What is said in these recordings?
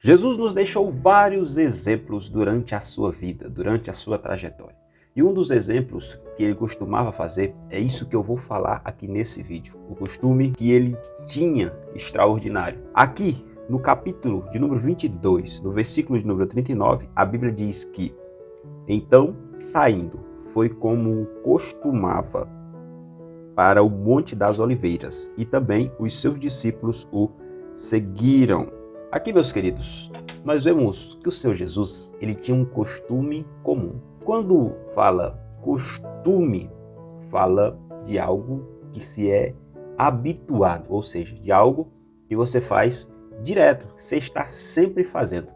Jesus nos deixou vários exemplos durante a sua vida, durante a sua trajetória. E um dos exemplos que ele costumava fazer é isso que eu vou falar aqui nesse vídeo. O costume que ele tinha extraordinário. Aqui, no capítulo de número 22, no versículo de número 39, a Bíblia diz que: então, saindo, foi como costumava para o Monte das Oliveiras, e também os seus discípulos o seguiram. Aqui, meus queridos, nós vemos que o Senhor Jesus, ele tinha um costume comum. Quando fala costume, fala de algo que se é habituado, ou seja, de algo que você faz direto, que você está sempre fazendo.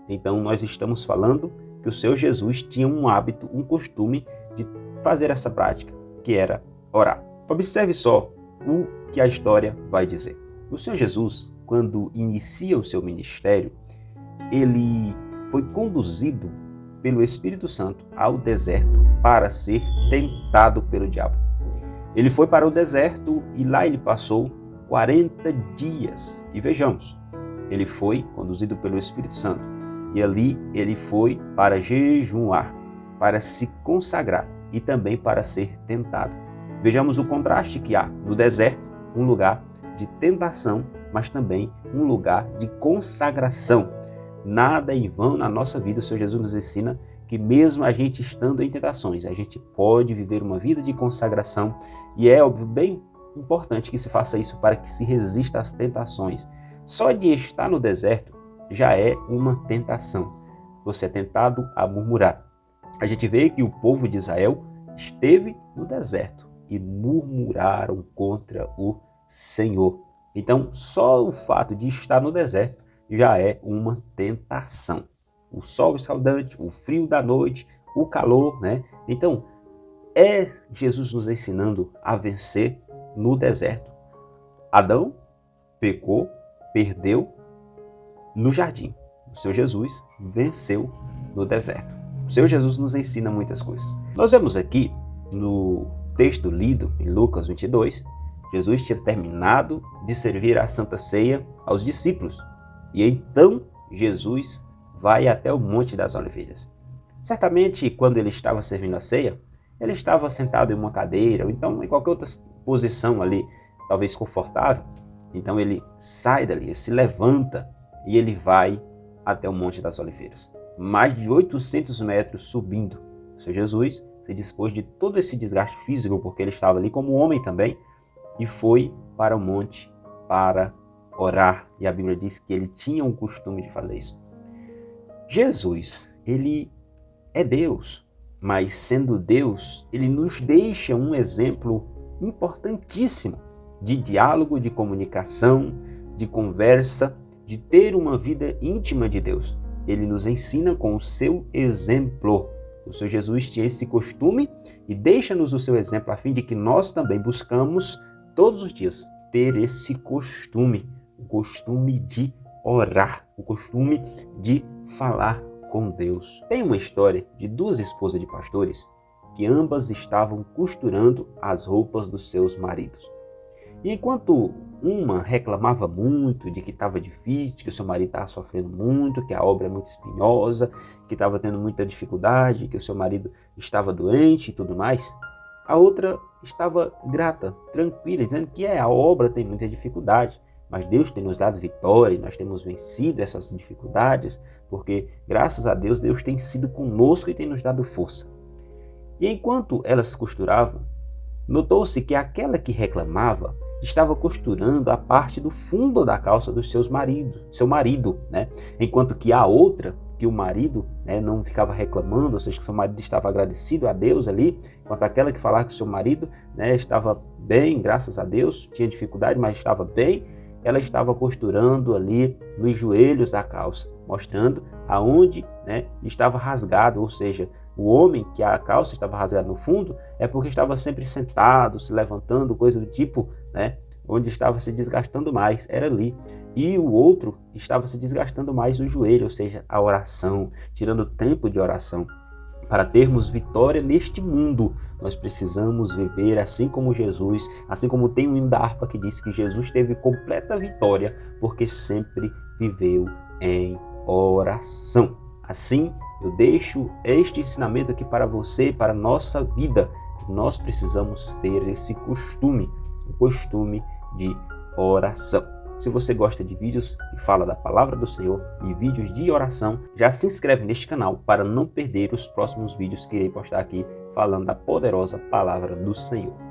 Então, nós estamos falando que o Senhor Jesus tinha um hábito, um costume de fazer essa prática, que era orar. Observe só o que a história vai dizer. O Senhor Jesus, quando inicia o seu ministério, ele foi conduzido pelo Espírito Santo ao deserto para ser tentado pelo diabo. Ele foi para o deserto e lá ele passou 40 dias. E vejamos, ele foi conduzido pelo Espírito Santo e ali ele foi para jejuar, para se consagrar e também para ser tentado. Vejamos o contraste que há no deserto, um lugar de tentação, mas também um lugar de consagração. Nada em vão na nossa vida. O Senhor Jesus nos ensina que mesmo a gente estando em tentações, a gente pode viver uma vida de consagração, e é óbvio, bem importante que se faça isso para que se resista às tentações. Só de estar no deserto já é uma tentação. Você é tentado a murmurar. A gente vê que o povo de Israel esteve no deserto e murmuraram contra o Senhor. Então, só o fato de estar no deserto já é uma tentação. O sol escaldante, o frio da noite, o calor, né? Então, é Jesus nos ensinando a vencer no deserto. Adão pecou, perdeu no jardim. O Senhor Jesus venceu no deserto. O Senhor Jesus nos ensina muitas coisas. Nós vemos aqui no texto lido em Lucas 22, Jesus tinha terminado de servir a Santa Ceia aos discípulos. E então Jesus vai até o Monte das Oliveiras. Certamente, quando ele estava servindo a ceia, ele estava sentado em uma cadeira, ou então em qualquer outra posição ali, talvez confortável. Então ele sai dali, ele se levanta e ele vai até o Monte das Oliveiras. Mais de 800 metros subindo. O Senhor Jesus se dispôs de todo esse desgaste físico, porque ele estava ali como homem também, e foi para o monte para orar. E a Bíblia diz que ele tinha um costume de fazer isso. Jesus, ele é Deus, mas sendo Deus, ele nos deixa um exemplo importantíssimo de diálogo, de comunicação, de conversa, de ter uma vida íntima de Deus. Ele nos ensina com o seu exemplo. O Senhor Jesus tinha esse costume e deixa-nos o seu exemplo a fim de que nós também buscamos todos os dias ter esse costume, o costume de orar, o costume de falar com Deus. Tem uma história de duas esposas de pastores que ambas estavam costurando as roupas dos seus maridos. E enquanto uma reclamava muito de que estava difícil, que o seu marido estava sofrendo muito, que a obra é muito espinhosa, que estava tendo muita dificuldade, que o seu marido estava doente e tudo mais, a outra estava grata, tranquila, dizendo que a obra tem muita dificuldade, mas Deus tem nos dado vitória, nós temos vencido essas dificuldades, porque graças a Deus, Deus tem sido conosco e tem nos dado força. E enquanto elas costuravam, notou-se que aquela que reclamava estava costurando a parte do fundo da calça do seu marido, né? Enquanto que a outra, que o marido, né, não ficava reclamando, ou seja, que seu marido estava agradecido a Deus ali, enquanto aquela que falava que seu marido, né, estava bem, graças a Deus, tinha dificuldade, mas estava bem, ela estava costurando ali nos joelhos da calça, mostrando aonde, né, estava rasgado, ou seja, o homem que a calça estava rasgada no fundo é porque estava sempre sentado, se levantando, coisa do tipo, né, onde estava se desgastando mais, era ali. E o outro estava se desgastando mais no joelho, ou seja, a oração, tirando tempo de oração. Para termos vitória neste mundo, nós precisamos viver assim como Jesus, assim como tem o hino da harpa que diz que Jesus teve completa vitória, porque sempre viveu em oração. Assim, eu deixo este ensinamento aqui para você, para a nossa vida. Nós precisamos ter esse costume, um costume de oração. Se você gosta de vídeos que falam da palavra do Senhor e vídeos de oração, já se inscreve neste canal para não perder os próximos vídeos que irei postar aqui falando da poderosa palavra do Senhor.